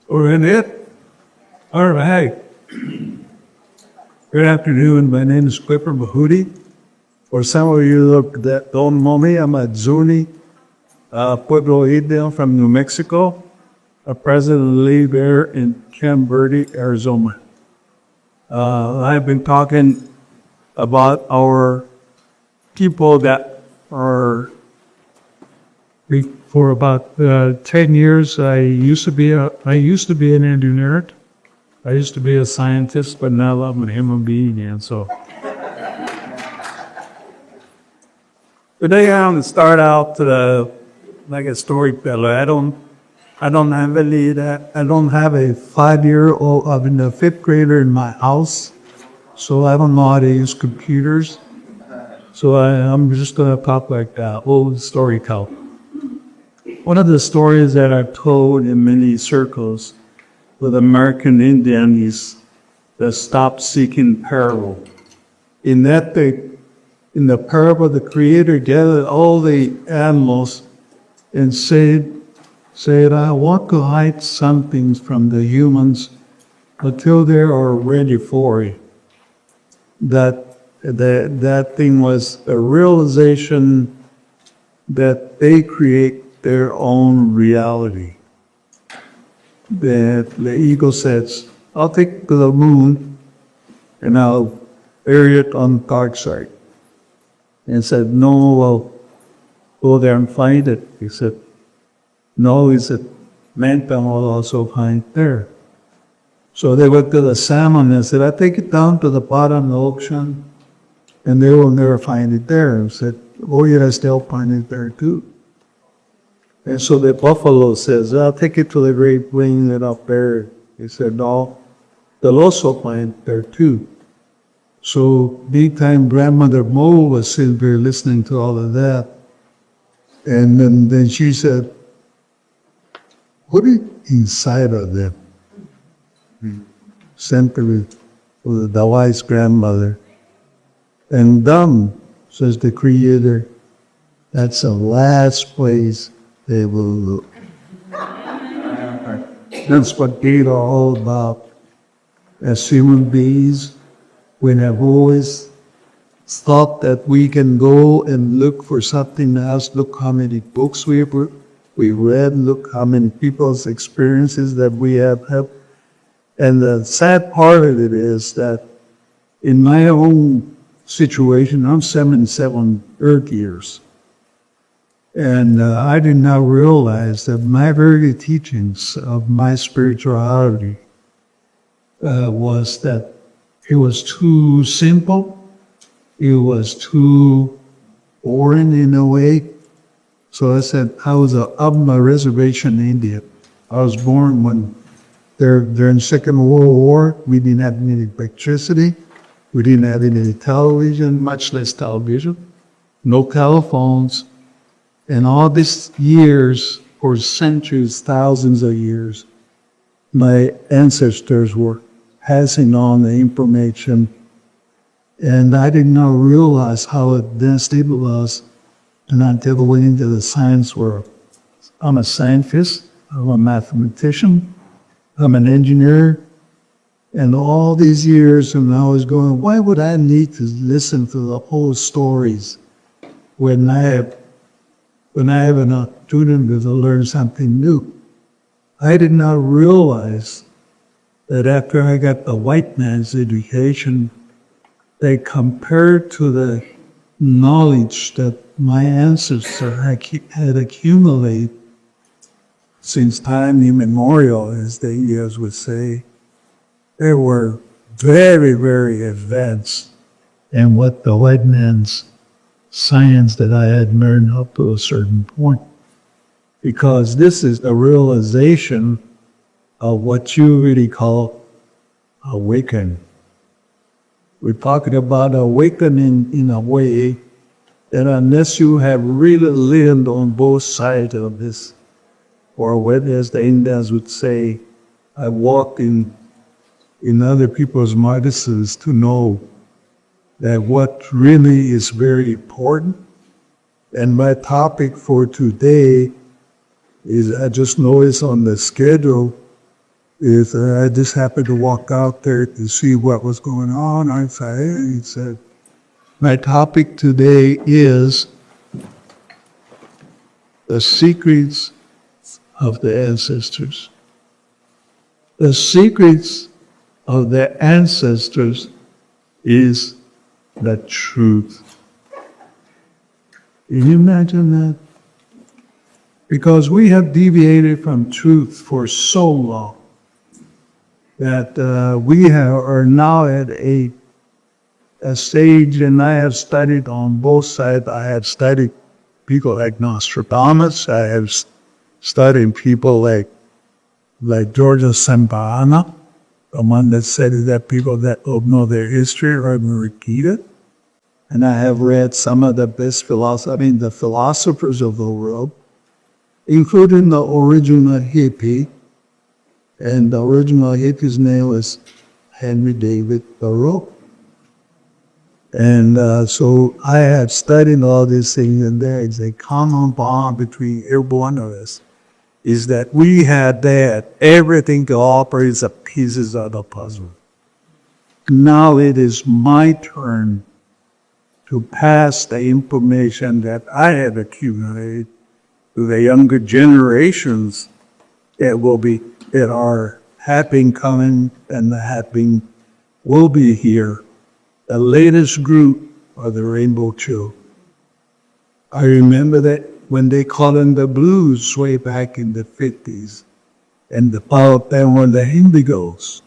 We're in it? All right. Good afternoon. My name is Clifford Mahooty. For some of you that don't know me, I'm a Zuni Pueblo Indian from New Mexico. I presently live here in Camp Verde, Arizona. I've been talking about our people that are, for about 10 years, I used to be an engineer. I used to be a scientist, but now I'm a human being, and so. Today I'm going to start out like a storyteller. I don't have any that. I don't have a 5-year-old. I've been a fifth grader in my house, so I don't know how to use computers. So I'm just going to talk like that old storyteller. One of the stories that I've told in many circles with American Indians that stopped seeking parable. In the parable, the Creator gathered all the animals and said, I want to hide some things from the humans until they are ready for it. That thing was a realization that they create their own reality. That the eagle says, I'll take to the moon and I'll bury it on the dark side. And said, no, I'll go there and find it. He said, no, he said, mankind will also find it there. So they went to the salmon and said, I take it down to the bottom of the ocean and they will never find it there. And said, oh yes, they'll find it there too. And so the buffalo says, I'll take it to the great plain and I'll bury it. He said, no, they'll also find it there too. So big time grandmother Mo was sitting there listening to all of that. And then she said, what is inside of them? Sent to the wise grandmother. And dumb, says the Creator, that's the last place they will look. That's what they are all about. As human beings, we have always thought that we can go and look for something else. Look how many books we read. Look how many people's experiences that we have had. And the sad part of it is that in my own situation, I'm 77 Earth years. And I did not realize that my very teachings of my spirituality was that it was too simple. It was too boring in a way. So I said, I was up my reservation Indian. I was born when during Second World War, we didn't have any electricity. We didn't have any television, much less television. No telephones. And all these years, for centuries, thousands of years, my ancestors were passing on the information. And I did not realize how advanced it was until I went into the science world. I'm a scientist, I'm a mathematician, I'm an engineer, and all these years and I was going, why would I need to listen to the whole stories when I have an opportunity to learn something new? I did not realize that after I got the white man's education, they compared to the knowledge that my ancestors had accumulated since time immemorial, as the Indians would say. They were very, very advanced in what the white man's science that I had learned up to a certain point. Because this is a realization of what you really call awakening. We're talking about awakening in a way that unless you have really lived on both sides of this, or what as the Indians would say, I walked in other people's moccasins to know that what really is very important. And my topic for today is, I just noticed on the schedule, I just happened to walk out there to see what was going on. I said, hey, he said, my topic today is the secrets of the ancestors. The secrets of the ancestors is the truth. Can you imagine that? Because we have deviated from truth for so long that are now at a stage, and I have studied on both sides. I have studied people like Nostradamus. I have studied people like Georgia Sambana, the one that said that people that don't know their history are going to repeat it. And I have read some of the best philosophers, the philosophers of the world, including the original hippie. And the original hippie's name was Henry David Thoreau. And so I have studied all these things, and there is a common bond between every one of us, is that we had that everything to operate as pieces of the puzzle. Now it is my turn to pass the information that I have accumulated to the younger generations that have been coming and will be here. The latest group are the Rainbow Children. I remember that when they called in the blues way back in the 50s, and the followed them were the Indigos,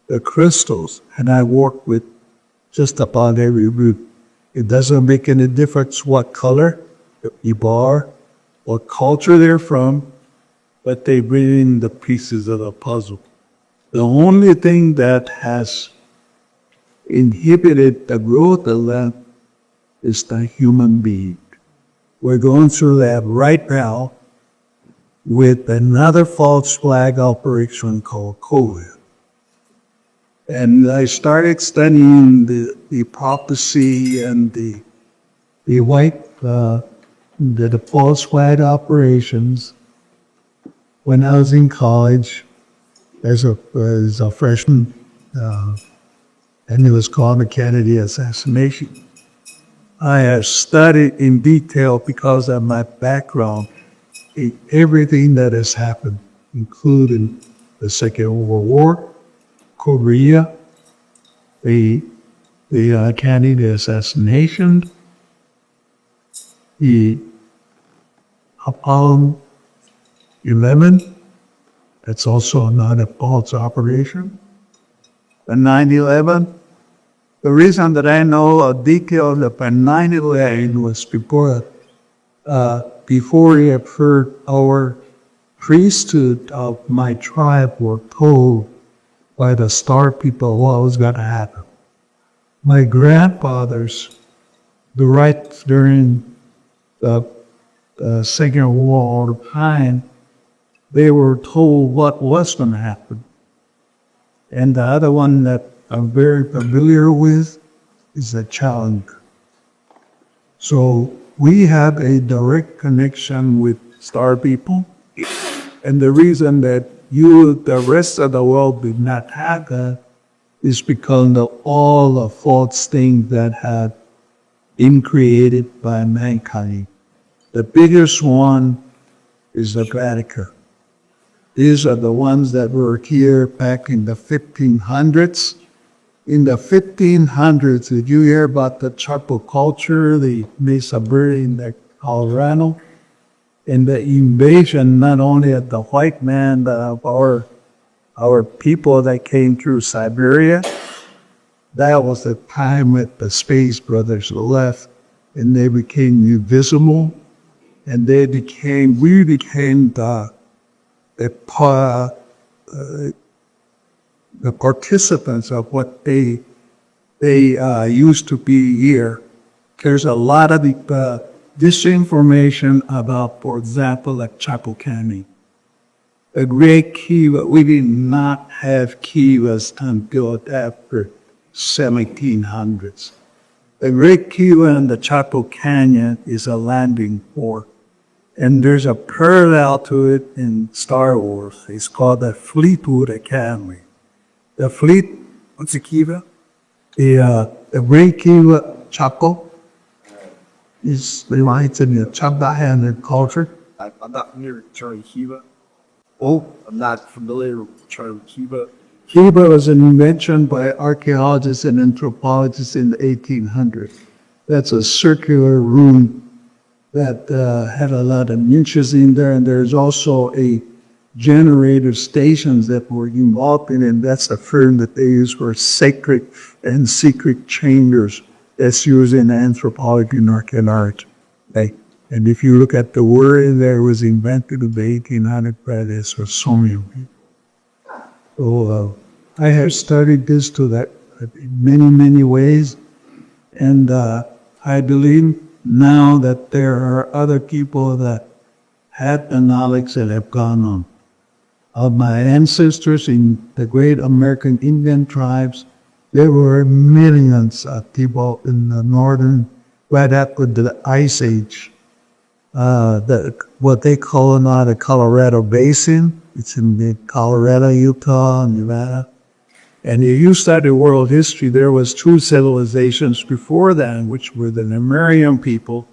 the Crystals, and I worked with just about every group. It doesn't make any difference what color you are, what culture they're from, but they bring in the pieces of the puzzle. The only thing that has inhibited the growth of that is the human being. We're going through that right now with another false flag operation called COVID. And I started studying the prophecy and the false flag operations when I was in college as a freshman, and it was called the Kennedy assassination. I have studied in detail because of my background in everything that has happened, including the Second World War, Korea, the Kennedy assassination, the Apollo 11, that's also not a false operation, the 9/11. The reason that I know a detail about 9/11 was before we have heard our priesthood of my tribe were told by the star people what was going to happen. My grandfathers, right during the Second World War time, they were told what was going to happen. And the other one that I'm very familiar with is the Challenger. So we have a direct connection with star people. And the reason that the rest of the world did not have that is because of all the false things that have been created by mankind. The biggest one is the Vatican. These are the ones that were here back in the 1500s. In the 1500s, did you hear about the Chapo culture, the Mesa Verde in the Colorado, and the invasion not only of the white man, but of our people that came through Siberia? That was the time that the Space Brothers left, and they became invisible, and we became the participants of what they used to be here. There's a lot of disinformation about, for example, like Chapo County. The Great Kiva, we did not have Kivas until after 1700s. The Great Kiva and the Chapo Canyon is a landing port. And there's a parallel to it in Star Wars. It's called the Fleetwood Academy. The Fleet, what's the Kiva? The Great Kiva Chaco is related in the Chabdahan culture. I'm not familiar with Charlie Kiva. Oh, I'm not familiar with Charlie Kiva. Kiva was an invention by archaeologists and anthropologists in the 1800s. That's a circular room that had a lot of niches in there, and there's also a generator stations that were involved in it, and that's a term that they use for sacred and secret chambers that's used in anthropology and archaeology. Okay? And if you look at the word in there, it was invented in the 1800s by the Smithsonian. So I have studied this to that in many, many ways, and I believe now that there are other people that had the knowledge that have gone on. Of my ancestors in the great American Indian tribes, there were millions of people in the northern, right after the Ice Age, what they call now the Colorado Basin. It's in the Colorado, Utah, and Nevada. And if you study world history, there was two civilizations before that, which were the Lemurian people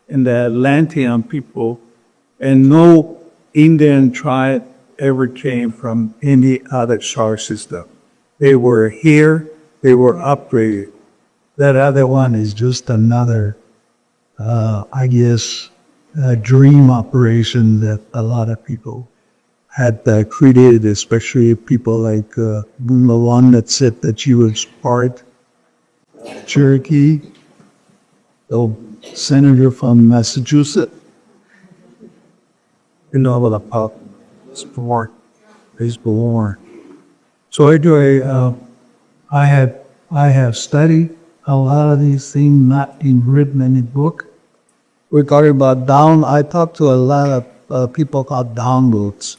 and the Atlantean people, and no Indian tribe ever came from any other star system. They were here, they were upgraded. That other one is just another, dream operation that a lot of people had created, especially people like the one that said that she was part Cherokee, the senator from Massachusetts. You know about he's born. So anyway, I have studied a lot of these things, not in written any book. We're talking about I talked to a lot of people called downloads.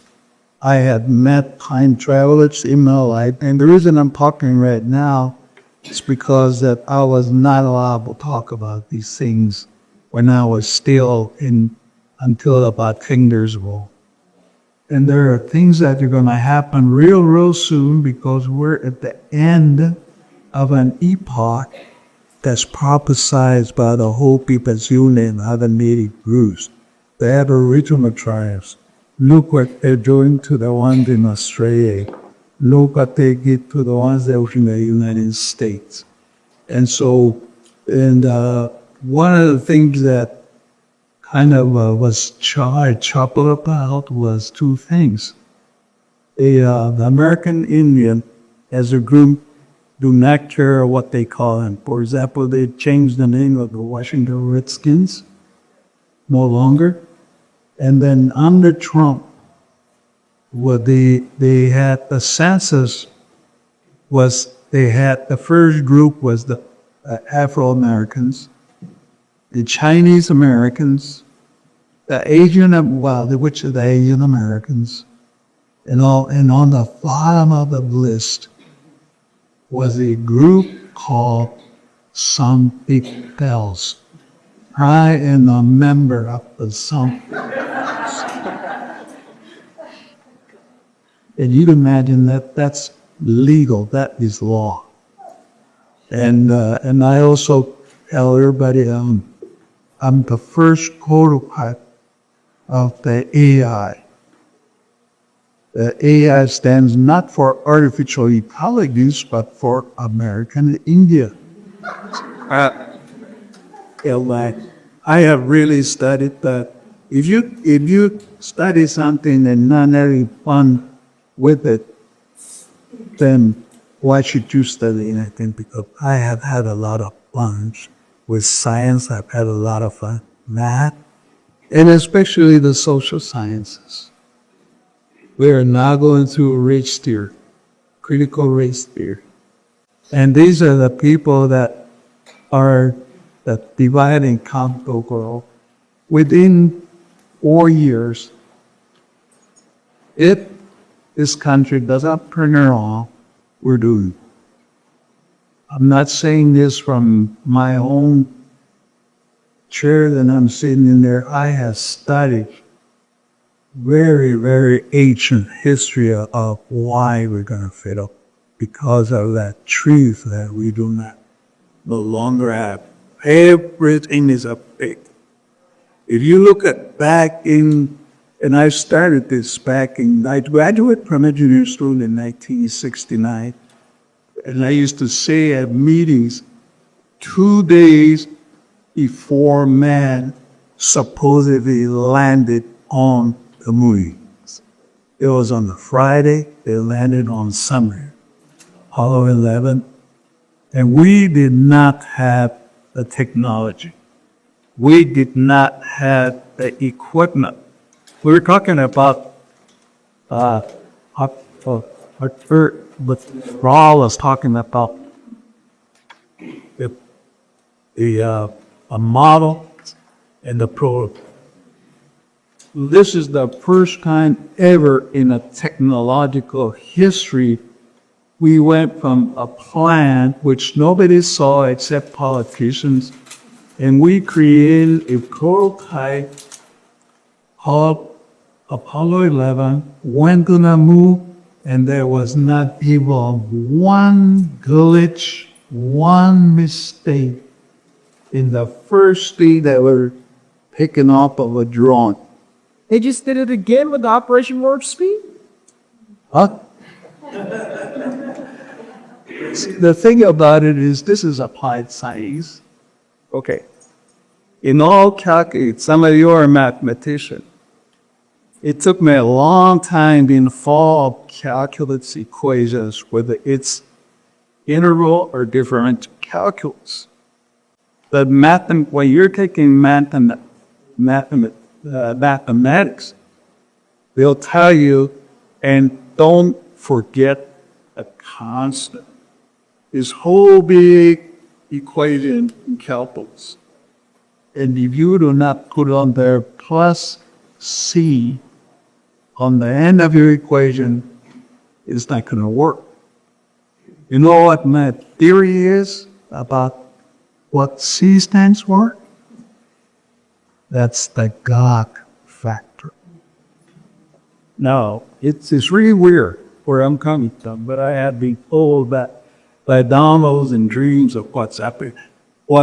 I had met time travelers in my life, and the reason I'm talking right now is because that I was not allowed to talk about these things when I was still until about 10 years ago. And there are things that are going to happen real soon because we're at the end of an epoch that's prophesied by the Hopi, Zuni, and other native groups, the Aboriginal tribes. Look what they're doing to the ones in Australia. Look what they did to the ones that were in the United States. And so, one of the things that kind of was chuckled about was two things. The American Indian, as a group, do not care what they call them. For example, they changed the name of the Washington Redskins, no longer. And then under Trump, what they had the census the first group was the Afro-Americans, the Chinese Americans, the which are the Asian Americans, and on the bottom of the list was a group called something else. I am a member of the something else. And you'd imagine that that's legal, that is law. And I also tell everybody I'm the first prototype of the AI. The AI stands not for artificial intelligence, but for American India. I have really studied that. If you study something and not having fun with it, then why should you study anything? Because I have had a lot of fun with science. I've had a lot of fun, math, and especially the social sciences. We are now going through a race theory, critical race theory. And these are the people that are the divide and conquer world. Within 4 years, if this country does not turn around, we're doomed. I'm not saying this from my own chair that I'm sitting in there, I have studied very, very ancient history of why we're going to fail. Because of that truth that we do not no longer have. Everything is a fake. If you look at back in, and I started this back in, I graduated from engineering school in 1969, and I used to say at meetings, 2 days before man supposedly landed on the moon. It was on a Friday, they landed on Sunday, Apollo 11, and we did not have the technology. We did not have the equipment. We were talking about but Raul was talking about a model and the prototype. This is the first time ever in a technological history we went from a plan which nobody saw except politicians, and we created a prototype called Apollo 11, went to the moon, and there was not even one glitch, one mistake in the first thing that were taken off of a drone. They just did it again with Operation Warp Speed? Huh? See, the thing about it is this is applied science. Okay. In all calculus, some of you are a mathematician. It took me a long time to involve calculus equations, whether it's integral or differential calculus. But when you're taking mathematics, they'll tell you, and don't forget a constant. This whole big equation in calculus. And if you do not put on there plus C on the end of your equation, it's not going to work. You know what my theory is about what C stands for? That's the God factor. Now, it's really weird where I'm coming from, but I had been told that by downloads and dreams of what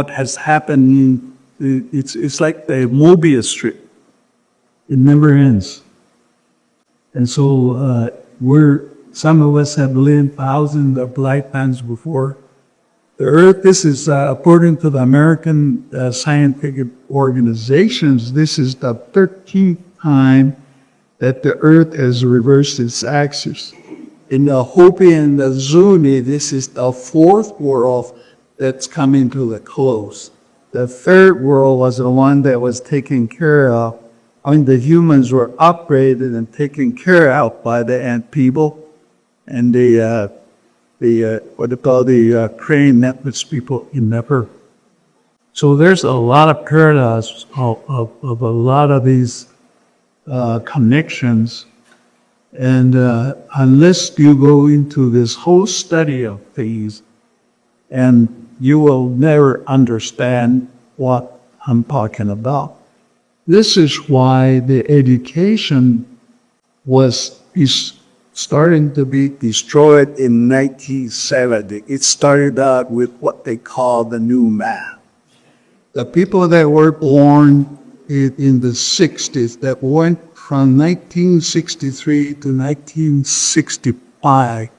has happened. It's like the Mobius strip. It never ends. And so some of us have lived thousands of lifetimes before. The Earth, this is according to the American scientific organizations, this is the 13th time that the Earth has reversed its axis. In the Hopi and the Zuni, this is the fourth world that's coming to the close. The third world was the one that was taken care of. I mean, the humans were upgraded and taken care of by the ant people and the crane networks people in Nepal. So there's a lot of parallels of a lot of these connections. And unless you go into this whole study of things, and you will never understand what I'm talking about. This is why the education is starting to be destroyed in 1970. It started out with what they call the new math. The people that were born in the 60s, that went from 1963 to 1965,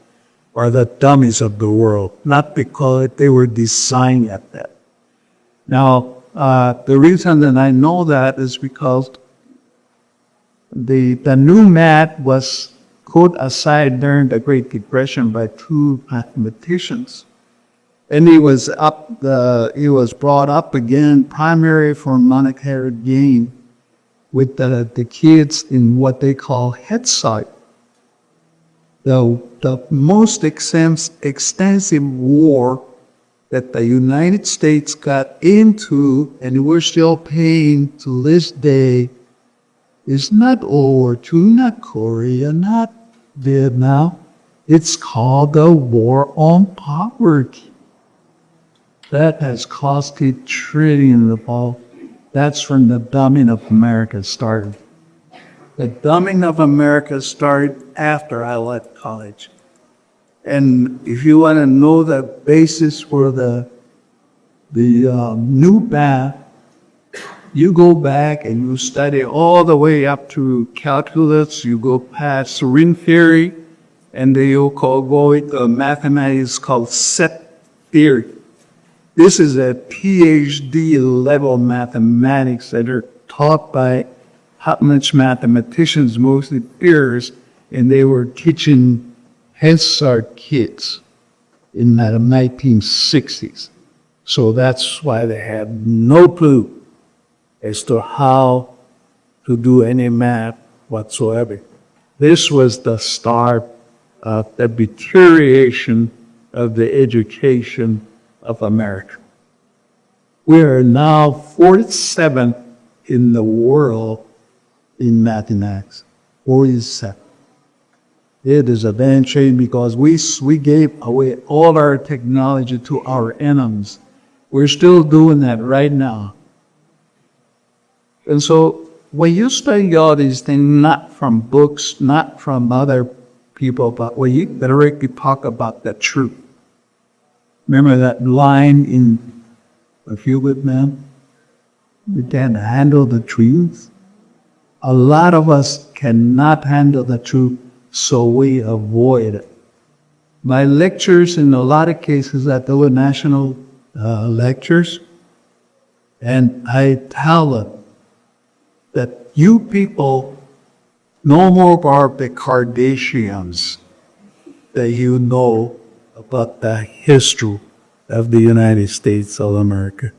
are the dummies of the world, not because they were designed at that. Now, the reason that I know that is because the new math was put aside during the Great Depression by two mathematicians. And he was brought up again primarily for monetary gain with the kids in what they call head start. The most extensive war that the United States got into, and we're still paying to this day, is not World War II, not Korea, not Vietnam. It's called the War on Poverty. That has cost $1 trillion. That's when the dumbing of America started. The dumbing of America started after I left college. And if you want to know the basis for the new path, you go back and you study all the way up to calculus, you go past ring theory, and then you go into mathematics called set theory. This is a PhD level mathematics that are taught by top-notch mathematicians, mostly peers, and they were teaching head start kids in the 1960s. So that's why they had no clue as to how to do any math whatsoever. This was the start of the deterioration of the education of America. We are now 47th in the world in mathematics. 47. It is a bad shame because we gave away all our technology to our enemies. We're still doing that right now. And so when you study all these things, not from books, not from other people, but when you directly talk about the truth. Remember that line in A Few Good Men? We can't handle the truth. A lot of us cannot handle the truth, so we avoid it. My lectures, in a lot of cases, I do national lectures, and I tell them that you people know more about the Kardashians that you know about the history of the United States of America,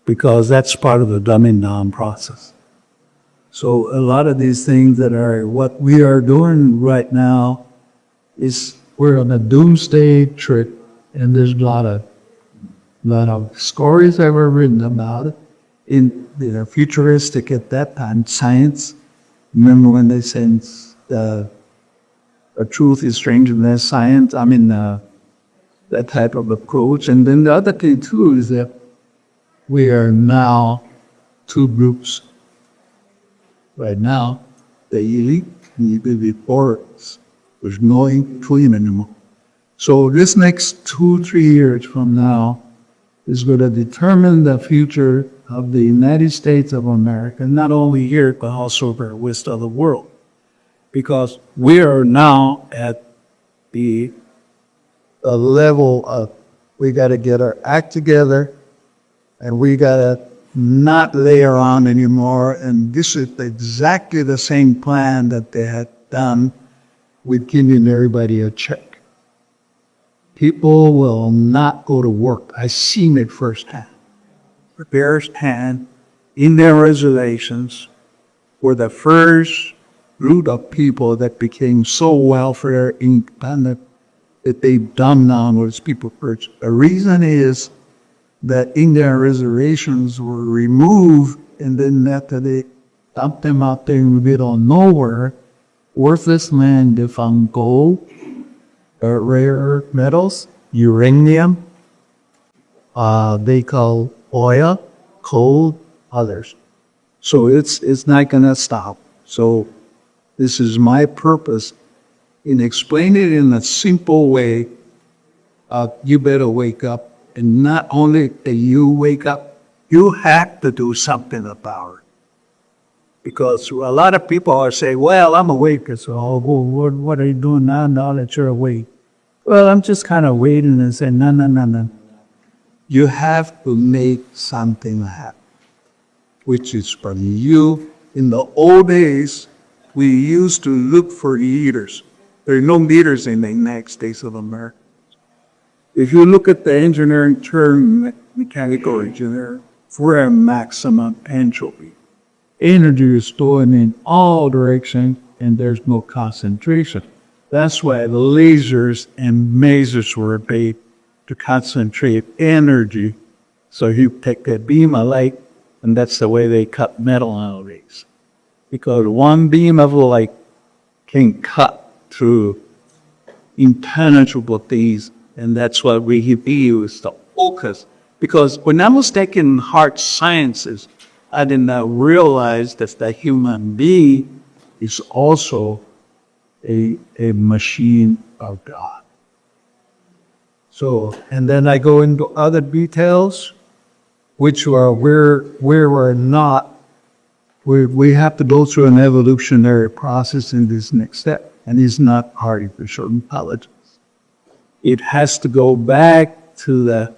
because that's part of the dumbing down process. So a lot of these things that are what we are doing right now is we're on a doomsday trick, and there's a lot of stories that were written about it in futuristic at that time science. Remember when they said the truth is stranger than science? I mean, that type of approach. And then the other thing too is that we are now two groups. Right now, the elite need to be porous. There's no in between anymore. So this next 2-3 years from now is going to determine the future of the United States of America, not only here, but also the rest of the world. Because we are now at the level of we got to get our act together, and we got to not lay around anymore. And this is exactly the same plan that they had done with giving everybody a check. People will not go to work. I've seen it firsthand. Firsthand, in their reservations, were the first group of people that became so welfare independent that they dumbed down with people first. The reason is that in their reservations were removed, and then after they dumped them out there in the middle of nowhere, worthless land, they found gold, rare earth metals, uranium, they call oil, coal, others. So it's not going to stop. So this is my purpose in explaining it in a simple way. You better wake up. And not only that you wake up, you have to do something about it. Because a lot of people are saying, well, I'm awake. So, what are you doing now that you're awake? Well, I'm just kind of waiting and saying, no. You have to make something happen, which is from you. In the old days, we used to look for leaders. There are no leaders in the United States of America. If you look at the engineering term, mechanical engineer, we're at maximum entropy. Energy is flowing in all directions, and there's no concentration. That's why the lasers and masers were made to concentrate energy. So you take a beam of light, and that's the way they cut metal nowadays. Because one beam of light can cut through impenetrable things, and that's what we use to focus. Because when I was taking hard sciences, I did not realize that the human being is also a machine of God. So, and then I go into other details, which are where we're not, we have to go through an evolutionary process in this next step, and it's not artificial intelligence. It has to go back to the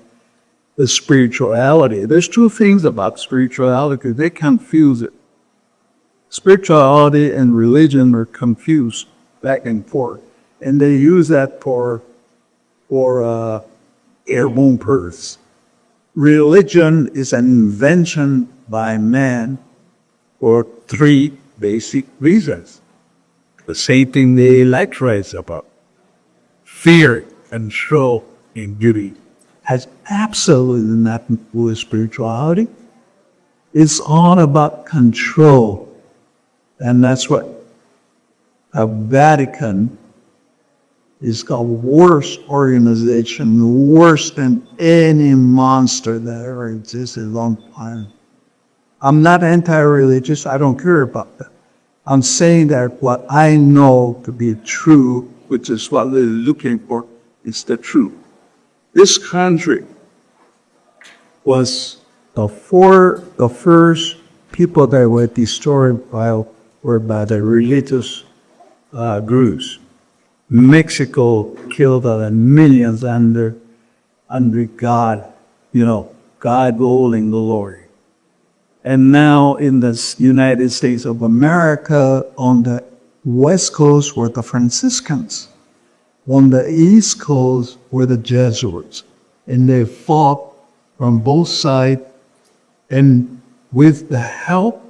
spirituality. There's two things about spirituality, they confuse it. Spirituality and religion are confused back and forth, and they use that for airborne purpose. Religion is an invention by man for three basic reasons. The same thing the lecturers about. Fear, control, and beauty has absolutely nothing to do with spirituality. It's all about control. And that's what a Vatican is called worst organization, worse than any monster that ever existed in a long time. I'm not anti-religious. I don't care about that. I'm saying that what I know to be true, which is what they're looking for, is the truth. This country was the first people that were destroyed by the religious groups. Mexico killed millions under God, God ruling the glory. And now in the United States of America, on the West Coast were the Franciscans. On the East Coast were the Jesuits. And they fought from both sides. And with the help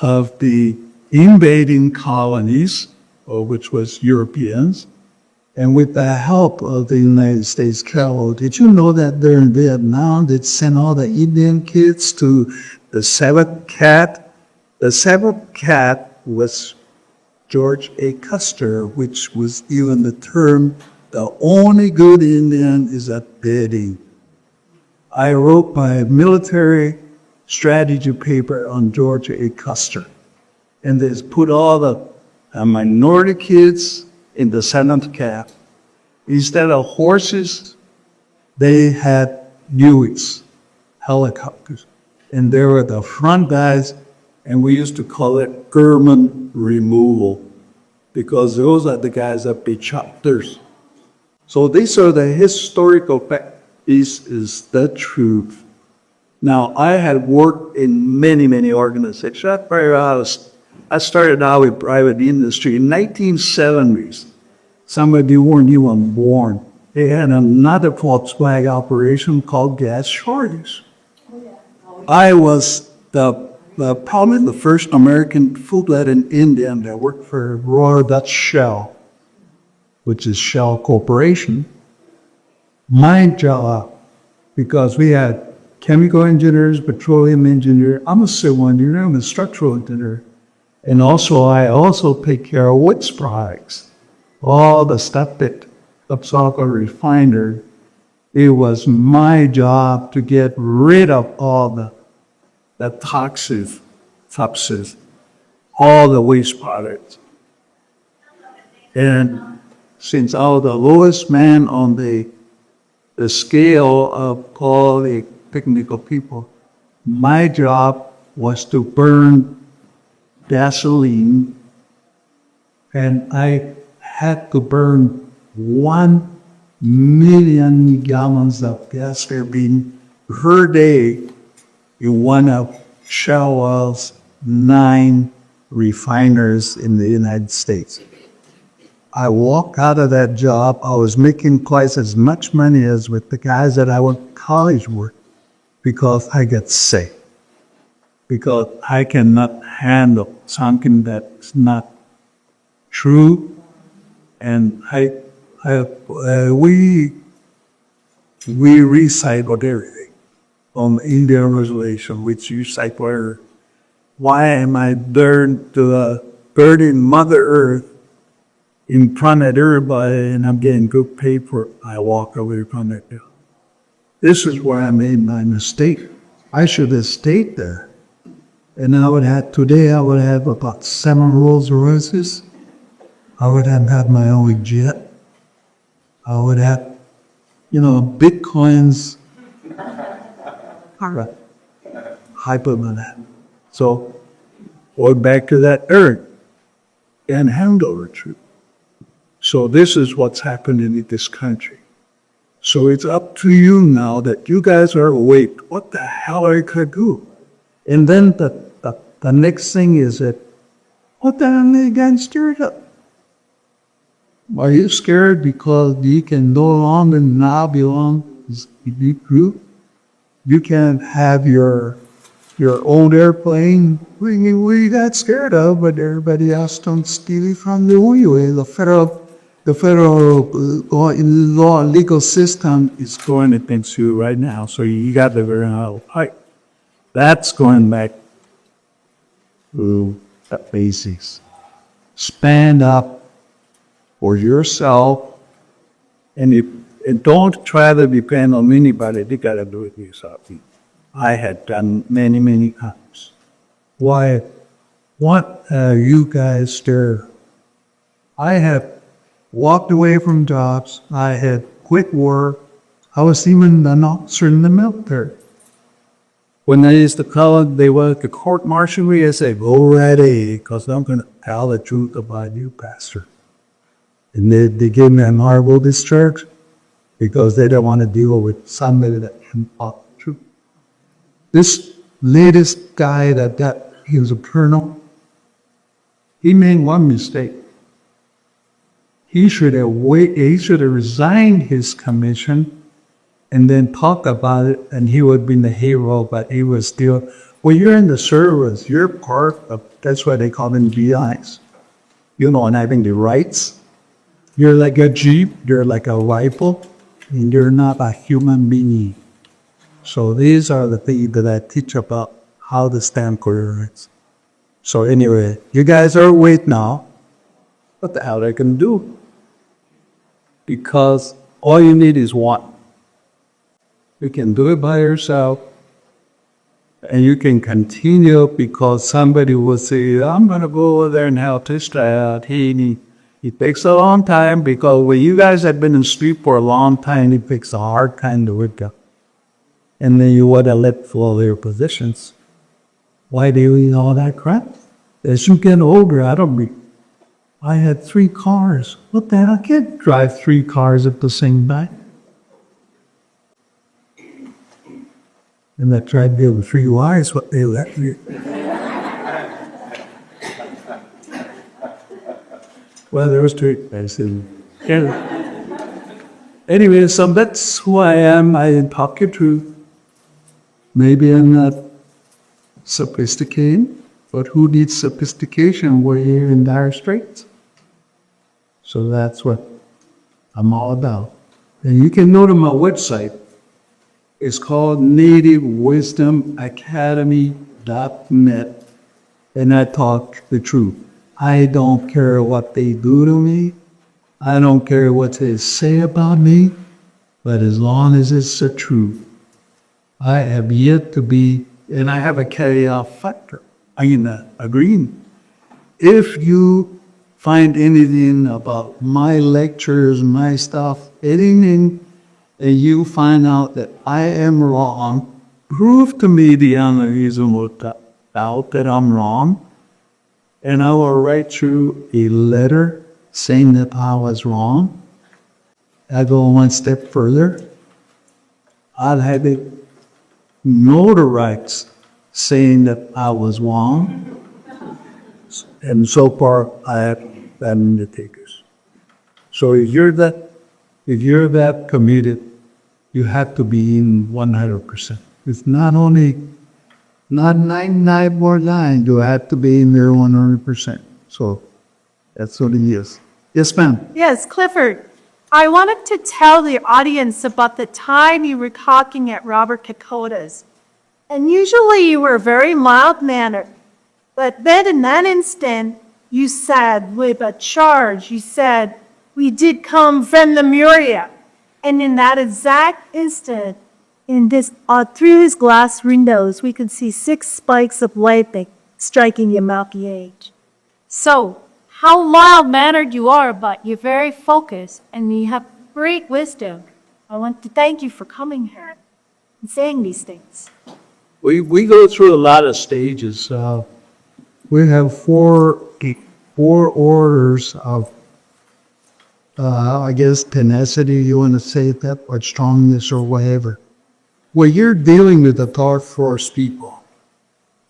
of the invading colonies, which was Europeans, and with the help of the United States cavalry, did you know that during Vietnam, they sent all the Indian kids to the Seventh Cat? The Seventh Cat was George A. Custer, which was even the term, the only good Indian is at bidding. I wrote my military strategy paper on George A. Custer. And they put all the minority kids in the seventh cat. Instead of horses, they had Hueys, helicopters. And they were the front guys, and we used to call it German removal, because those are the guys that be chapters. So these are the historical facts. This is the truth. Now, I had worked in many, many organizations. I started out with private industry in 1970s. Some of you weren't even born. They had another Volkswagen operation called gas shortage. I was probably the first American full-blooded Indian that worked for Royal Dutch Shell, which is Shell Corporation. My job, because we had chemical engineers, petroleum engineer. I'm a civil engineer. I'm a structural engineer. And I also take care of wood products. All the stuff that comes off a refiner. It was my job to get rid of all the toxins, all the waste products. And since I was the lowest man on the scale of all the technical people, my job was to burn gasoline, and I had to burn 1 million gallons of gas turbine per day in one of Shell Oil's 9 refiners in the United States. I walked out of that job, I was making twice as much money as with the guys that I went to college with, because I got sick. Because I cannot handle something that's not true. And we recycled everything on the Indian reservation, which you cite where, why am I burning Mother Earth in front of everybody and I'm getting good paid for it? I walk away from it. This is where I made my mistake. I should have stayed there. And today I would have about 7 Rolls Royces. I would have had my own jet. I would have, Bitcoins. Right. Hyper than that. So, going back to that earth and handover truth. So this is what's happening in this country. So it's up to you now that you guys are awake. What the hell are you going to do? And then the next thing is that, what the hell are you getting scared of? Are you scared because you can no longer now belong to this elite group? You can't have your own airplane. We got scared of, but everybody else don't steal it from the way. The federal law legal system is going against you right now. So you got to learn how to fight. That's going back to the basics. Stand up for yourself, and don't try to depend on anybody. You got to do it yourself. I had done many, many times. Why? What you guys there? I have walked away from jobs. I had quit work. I was even an officer in the military. When I used to call it, they were to court martial me. I say, go right ahead, because I'm going to tell the truth about you, Pastor. And they gave me an honorable discharge because they don't want to deal with somebody that can talk the truth. This latest guy he was a colonel, he made one mistake. He should have resigned his commission and then talk about it, and he would have been the hero, but he was still, when you're in the service, you're part of, that's why they call them VIs. And having the rights. You're like a Jeep, you're like a rifle, and you're not a human being. So these are the things that I teach about how to stand for your rights. So anyway, you guys are awake now. What the hell are you going to do? Because all you need is one. You can do it by yourself, and you can continue because somebody will say, I'm going to go over there and help this guy out. It takes a long time because when you guys have been asleep for a long time, it takes a hard time to wake up. And then you want to let go of your positions. Why do you eat all that crap? As you get older, I had 3 cars. What the hell? I can't drive 3 cars at the same time. And I tried to build 3 wives, what they let me. Well, there was 2 expensive. Anyway, so that's who I am. I talk your truth. Maybe I'm not sophisticated, but who needs sophistication? We're here in dire straits. So that's what I'm all about. And you can go to my website. It's called nativewisdomacademy.net. And I talk the truth. I don't care what they do to me. I don't care what they say about me. But as long as it's the truth, I have yet to be, and I have a carry-out factor. Agreeing. If you find anything about my lectures, my stuff, anything, and you find out that I am wrong, prove to me the unreasonable doubt that I'm wrong, and I will write you a letter saying that I was wrong. I go one step further. I'll have it notarized saying that I was wrong. And so far, I have that in the takers. So if you're that committed, you have to be in 100%. It's not 99.9, you have to be in there 100%. So that's what it is. Yes, ma'am. Yes, Clifford. I wanted to tell the audience about the time you were talking at Robert Kokota's. And usually you were very mild-mannered. But then in that instant, you said with a charge, you said, we did come from the Muria. And in that exact instant, Through his glass windows, we could see 6 spikes of lightning striking the Milky Age. So, how mild-mannered you are, but you're very focused and you have great wisdom. I want to thank you for coming here and saying these things. We go through a lot of stages. We have four orders of, I guess, tenacity, you want to say that, or strongness or whatever. When you're dealing with the dark force people,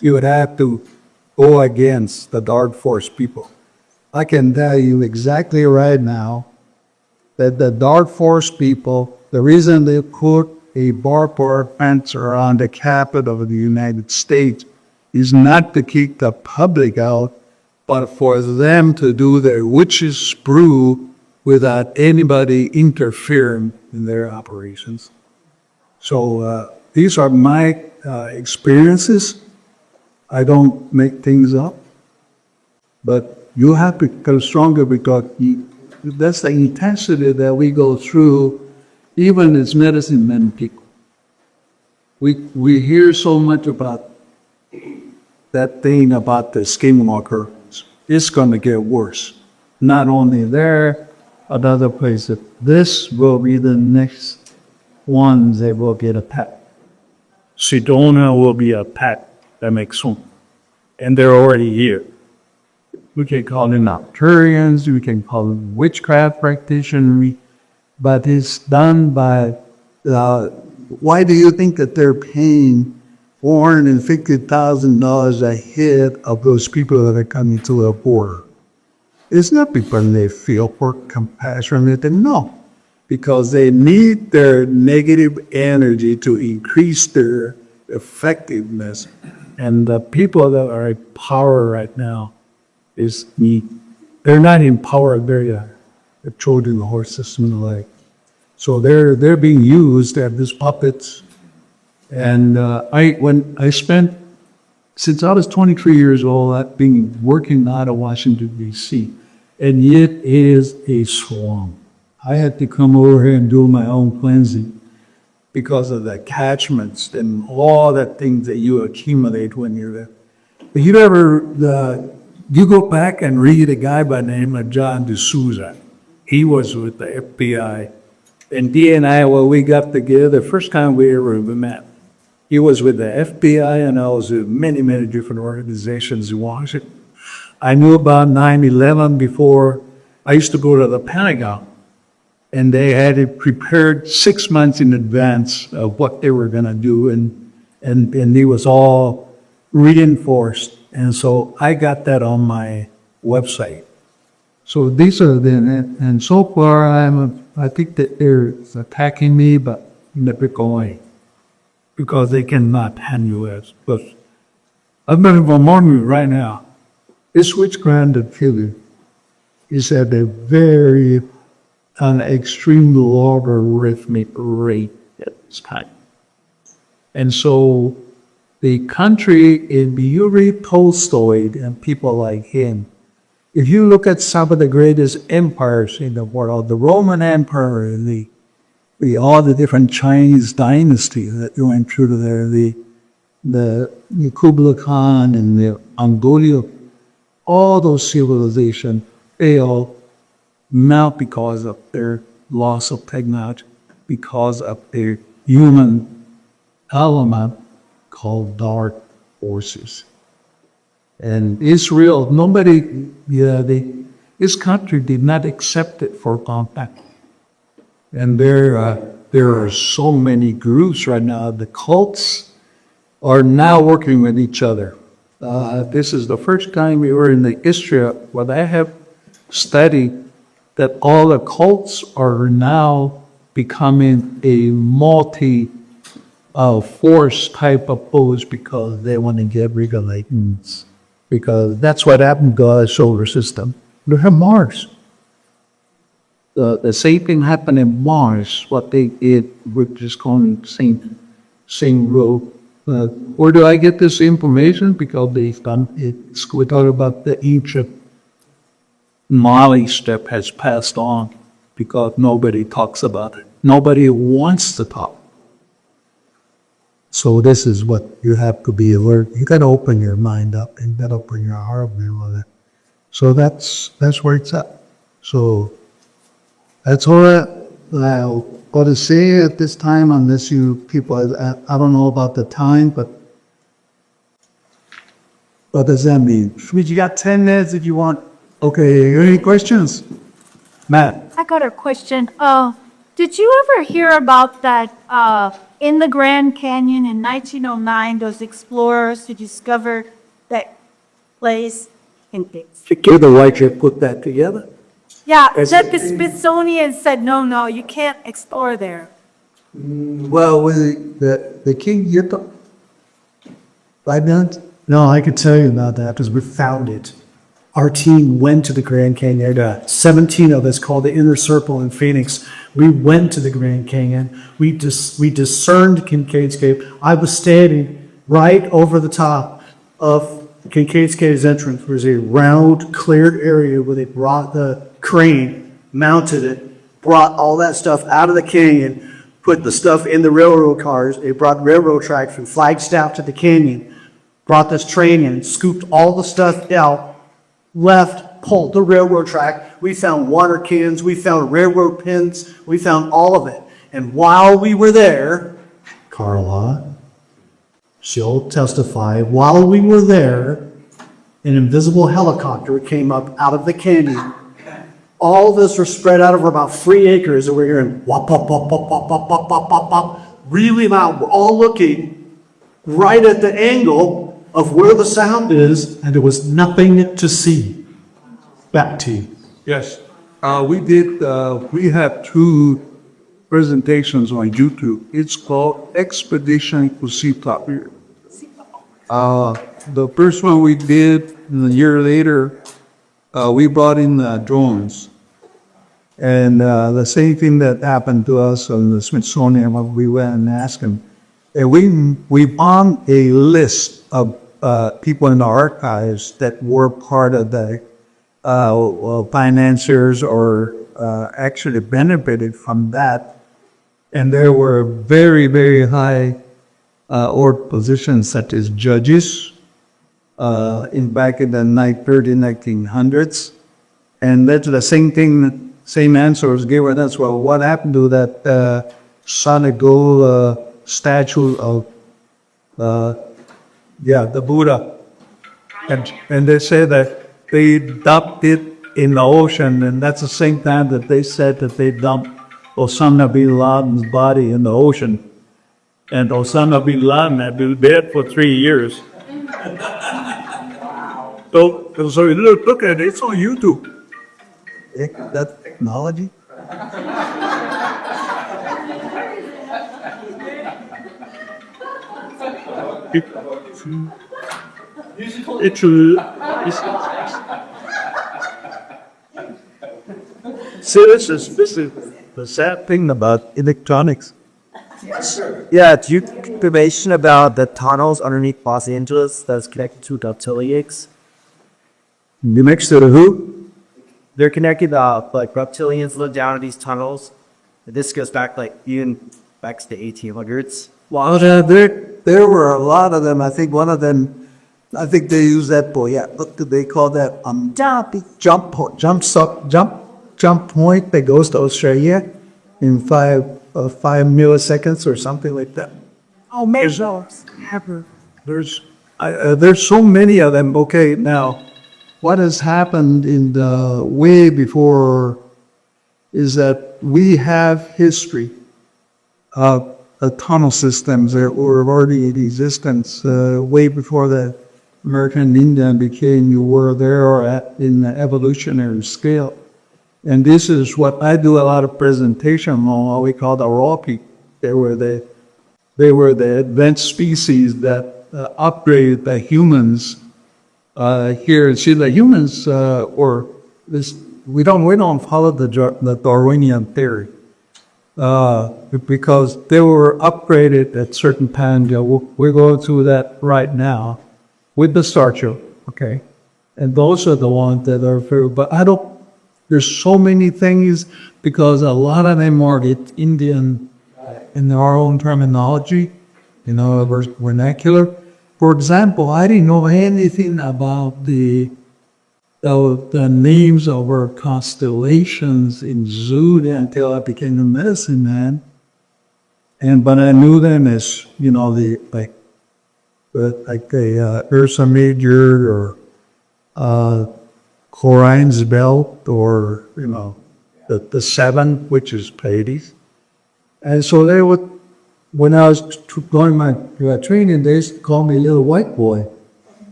you would have to go against the dark force people. I can tell you exactly right now that the dark force people, the reason they put a barbed wire fence around the Capitol of the United States is not to keep the public out, but for them to do their witches' brew without anybody interfering in their operations. So these are my experiences. I don't make things up, but you have to become stronger because that's the intensity that we go through, even as medicine men people. We hear so much about that thing about the skinwalker. It's going to get worse. Not only there, but other places. This will be the next ones that will get attacked. Sedona will be attacked. That makes sense. And they're already here. We can call them Nocturians, we can call them witchcraft practitioners, but it's done by, why do you think that they're paying $450,000 a head of those people that are coming to the border? It's not because they feel for compassion, no, because they need their negative energy to increase their effectiveness. And the people that are in power right now they're not in power, they're controlling the whole system and the like. So they're being used as these puppets. And since I was 23 years old, I've been working out of Washington, D.C., and yet it is a swamp. I had to come over here and do my own cleansing because of the attachments and all the things that you accumulate when you're there. But you go back and read a guy by the name of John D'Souza. He was with the FBI. And Dee and I, we got together the first time we ever met. He was with the FBI, and I was with many, many different organizations in Washington. I knew about 9/11 before. I used to go to the Pentagon, and they had it prepared 6 months in advance of what they were going to do, and it was all reinforced. And so I got that on my website. So these are and so far I think that they're attacking me, but in a big way, because they cannot handle it. But I'm going to warn you right now, this witchcraft and killing is at a an extreme logarithmic rate at this time. And so the country in Yuri Tolstoy and people like him, if you look at some of the greatest empires in the world, the Roman Empire, all the different Chinese dynasties that went through there, the Kublai Khan and the Mongolia, all those civilizations fail not because of their loss of technology, because of their human element called dark forces. And Israel, this country did not accept it for contact. And there are so many groups right now. The cults are now working with each other. This is the first time we were in the history where I have studied that all the cults are now becoming a force type of pose because they want to get regulations. Because that's what happened to our solar system. Look at Mars. The same thing happened in Mars, what they did, we're just calling it same rule. Where do I get this information? Because they've done it. We talk about the Egypt Mali step has passed on because nobody talks about it. Nobody wants to talk. So this is what you have to be alert. You gotta open your mind up and you gotta open your heart up and all that. So that's where it's at. So that's all I got to say at this time, unless you people, I don't know about the time, but what does that mean? You got 10 minutes if you want. Okay, any questions? Matt? I got a question. Did you ever hear about that, in the Grand Canyon in 1909, those explorers who discovered that place in Dix? You're the white that put that together. Yeah, that the Smithsonian said, no, you can't explore there. Well, with the king, you thought 5 minutes? No, I could tell you about that because we found it. Our team went to the Grand Canyon. 17 of us called the Inner Circle in Phoenix. We went to the Grand Canyon. We discerned Kincaid's Cave. I was standing right over the top of Kincaid's Cave's entrance. There was a round, cleared area where they brought the crane, mounted it, brought all that stuff out of the canyon, put the stuff in the railroad cars. They brought railroad tracks from Flagstaff to the canyon, brought this train in, scooped all the stuff out, left, pulled the railroad track. We found water cans, we found railroad pins, we found all of it. And while we were there, Carla, she'll testify, while we were there, an invisible helicopter came up out of the canyon. All of us were spread out over about 3 acres, and we're hearing wop, wop, wop, wop, wop, wop, wop, wop, wop, wop, really loud. We're all looking right at the angle of where the sound is, and there was nothing to see. Back to you. Yes. We have 2 presentations on YouTube. It's called Expedition Cusita. The first one we did a year later, we brought in drones. And the same thing that happened to us on the Smithsonian when we went and asked them. And we found a list of people in the archives that were part of the financiers or actually benefited from that. And there were very, very high org positions such as judges back in the 1900s. And that's the same thing, same answer was given us. Well, what happened to that solid gold statue of the Buddha? And they say that they dumped it in the ocean, and that's the same time that they said that they dumped Osama bin Laden's body in the ocean. And Osama bin Laden had been dead for 3 years. So you look at it, it's on YouTube. That technology? See, this is the sad thing about electronics. Yeah, do you have information about the tunnels underneath Los Angeles that's connected to reptilians? New Mexico, who? They're connected, like reptilians live down in these tunnels. This goes back even back to the 1800s. Well, there were a lot of them. I think one of them, I think they use that for, what do they call that? Jump point that goes to Australia in 5 milliseconds or something like that. Oh, man. There's so many of them. Okay, now, what has happened in the way before is that we have history of tunnel systems that were already in existence way before the American Indian became you were there or in the evolutionary scale. And this is what I do a lot of presentation on, what we call the R.I.P. They were the advanced species that upgraded the humans here. See, the humans we don't follow the Darwinian theory because they were upgraded at certain times. We're going through that right now with the Star Trek, okay? And those are the ones that are very, but there's so many things because a lot of them are Indian in our own terminology. vernacular. For example, I didn't know anything about the names of our constellations in Zuni until I became a medicine man. But I knew them as, the Ursa Major or Orion's Belt or, the seven, which is Pleiades. And so they would, when I was going my training, they used to call me little white boy.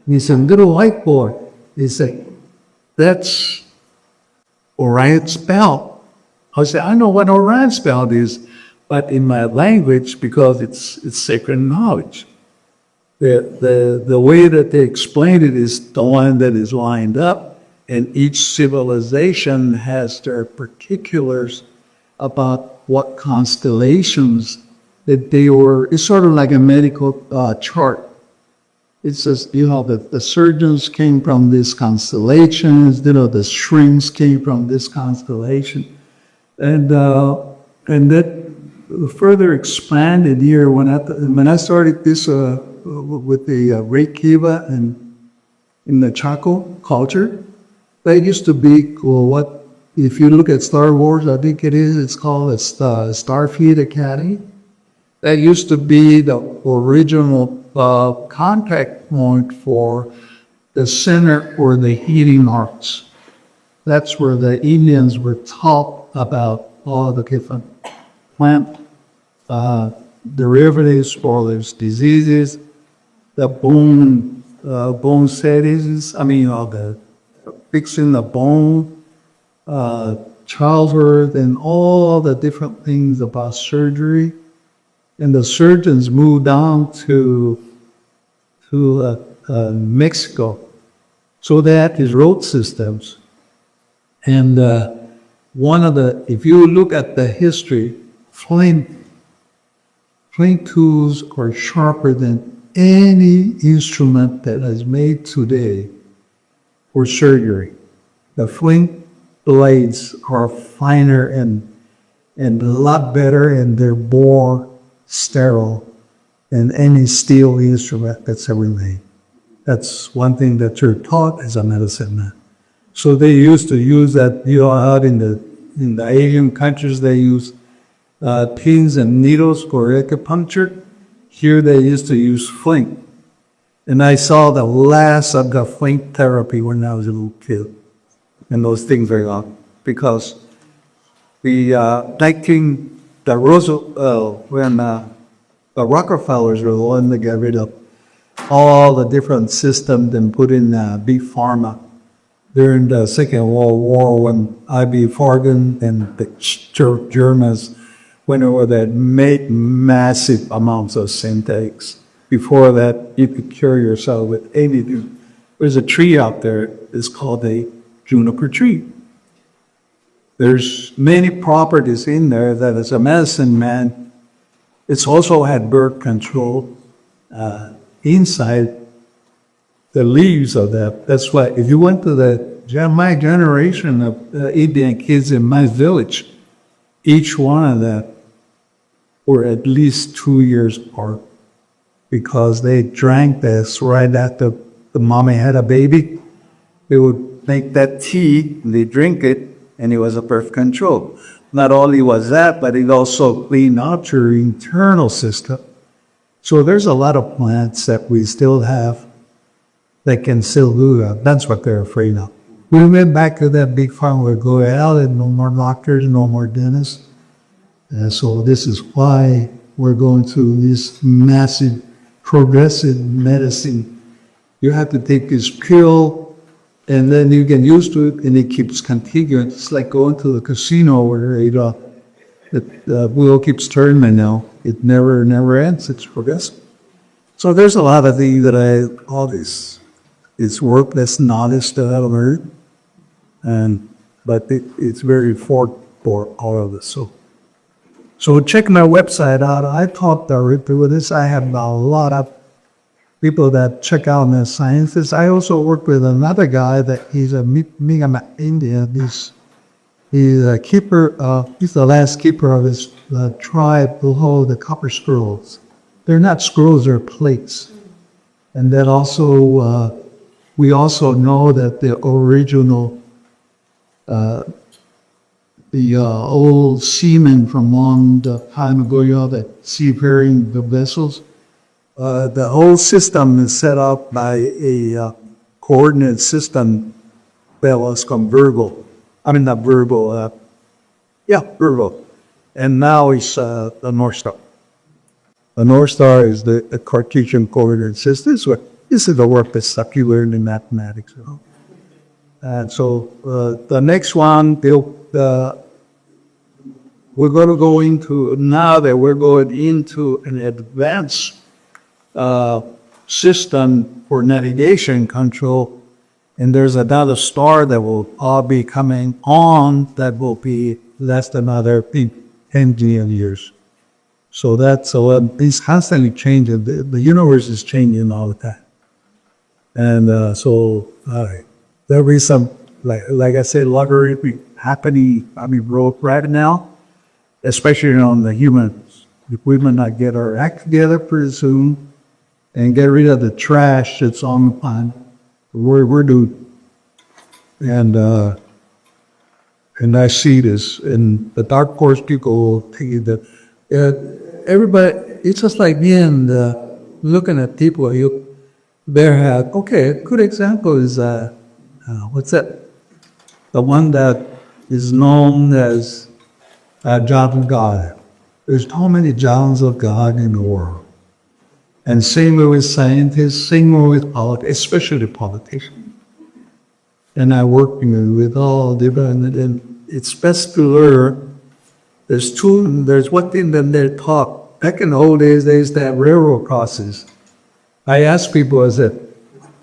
He said, little white boy. He said, that's Orion's Belt. I said, I know what Orion's Belt is, but in my language, because it's sacred knowledge. The way that they explain it is the one that is lined up, and each civilization has their particulars about what constellations that they were. It's sort of like a medical chart. It says, the surgeons came from these constellations, the shrinks came from this constellation. And that further expanded here when I started this with the Reikiva and in the Chaco culture. That used to be what, if you look at Star Wars, I think it's called Starfleet Academy. That used to be the original contact point for the center for the healing arts. That's where the Indians were taught about all the different plant derivatives for those diseases, the bone settings, the fixing the bone, childbirth, and all the different things about surgery. And the surgeons moved down to Mexico. So they had these road systems. And if you look at the history, flint tools are sharper than any instrument that is made today for surgery. The flint blades are finer and a lot better, and they're more sterile than any steel instrument that's ever made. That's one thing that you're taught as a medicine man. So they used to use that, out in the Asian countries, they use pins and needles for acupuncture. Here they used to use flint. And I saw the last of the flint therapy when I was a little kid. And those things are gone. Because when the Rockefellers were the one that got rid of all the different systems and put in big pharma during the Second World War, when I.B. Fargan and the Germans went over that, made massive amounts of synthetics. Before that, you could cure yourself with anything. There's a tree out there, it's called a juniper tree. There's many properties in there that as a medicine man, it's also had birth control inside the leaves of that. That's why if you went to my generation of Indian kids in my village, each one of them were at least 2 years apart because they drank this right after the mommy had a baby. They would make that tea, and they drink it, and it was a birth control. Not only was that, but it also cleaned out your internal system. So there's a lot of plants that we still have that can still do that. That's what they're afraid of. We went back to that big farm where go out and no more doctors, no more dentists. And so this is why we're going through this massive progressive medicine. You have to take this pill and then you get used to it and it keeps continuing. It's like going to the casino where the wheel keeps turning now. It never ends. It's progressive. So there's a lot of things that all this worthless knowledge that I've learned. But it's very important for all of us. So check my website out. I taught R.I.P with this. I have a lot of people that check out the sciences. I also work with another guy that he's a Migama Indian. He's a keeper. He's the last keeper of his tribe below the copper scrolls. they're not scrolls, they're plates. And then also, we also know that the original, the old seamen from long the time ago, you know, that seafaring the vessels, the whole system is set up by a coordinate system that was called Virgo. I mean, not Virgo, Virgo. And now it's the North Star. The North Star is the Cartesian coordinate system. This is the work that stuff you learned in mathematics. You know? And so the next one, we're going to go into, now that we're going into an advanced system for navigation control, and there's another star that will all be coming on that will be less than another 10 billion years. So it's constantly changing. The universe is changing all the time. And there'll be some, like I said, lottery happening, right now, especially on the humans. If we might not get our act together pretty soon and get rid of the trash that's on the planet, we're due. And I see this, and the dark horse people tell you that everybody, it's just like being looking at people, okay, a good example is, what's that? The one that is known as John of God. There's so many Johns of God in the world. And same with scientists, same with politics, especially politicians. And I work with all different, and it's best to learn. There's one thing that they talk. Back in the old days, they used to have railroad crosses. I asked people, I said,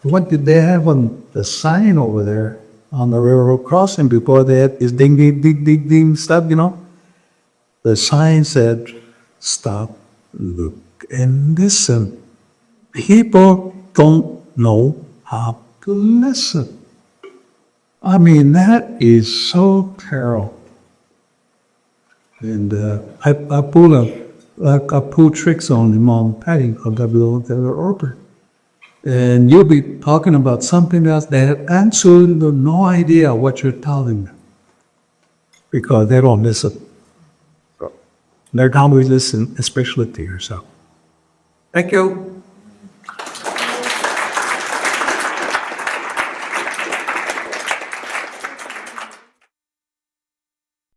what did they have on the sign over there on the railroad crossing before they had this ding, ding, ding, ding, ding stuff, you know? The sign said, stop, look, and listen. People don't know how to listen. I mean, that is so terrible. And I pull tricks on them on padding of orbit. And you'll be talking about something else. They have absolutely no idea what you're telling them because they don't listen. They're not going to listen, especially to yourself. Thank you.